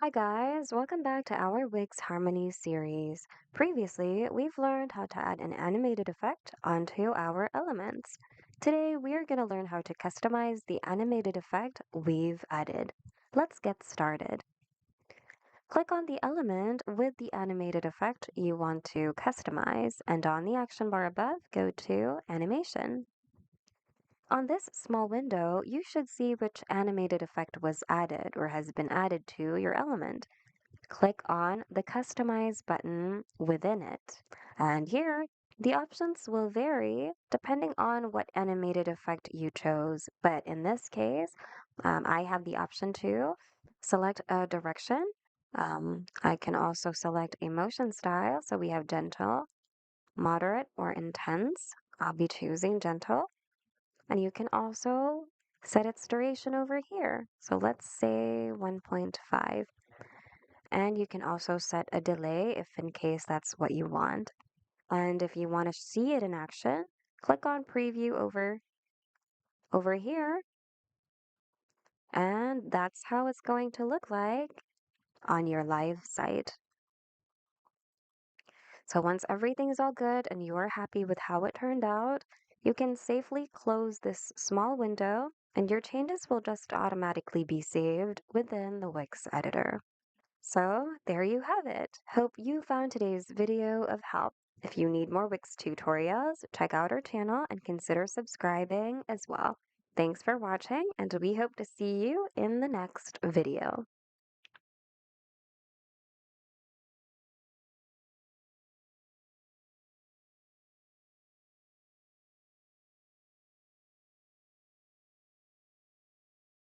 Hi guys, welcome back to our Wix Harmony series. Previously, we've learned how to add an animated effect onto our elements. Today, we are going to learn how to customize the animated effect we've added. Let's get started. Click on the element with the animated effect you want to customize, and on the action bar above, go to Animation. On this small window, you should see which animated effect was added or has been added to your element. Click on the Customize button within it. And here, the options will vary depending on what animated effect you chose. But in this case, I have the option to select a direction. I can also select a motion style. So we have gentle, moderate, or intense. I'll be choosing gentle. And you can also set its duration over here. So let's say 1.5. And you can also set a delay if in case that's what you want. And if you want to see it in action, click on preview over here, and that's how it's going to look like on your live site. So once everything's all good and you're happy with how it turned out, you can safely close this small window and your changes will just automatically be saved within the Wix editor. So there you have it. Hope you found today's video of help. If you need more Wix tutorials, check out our channel and consider subscribing as well. Thanks for watching, and we hope to see you in the next video.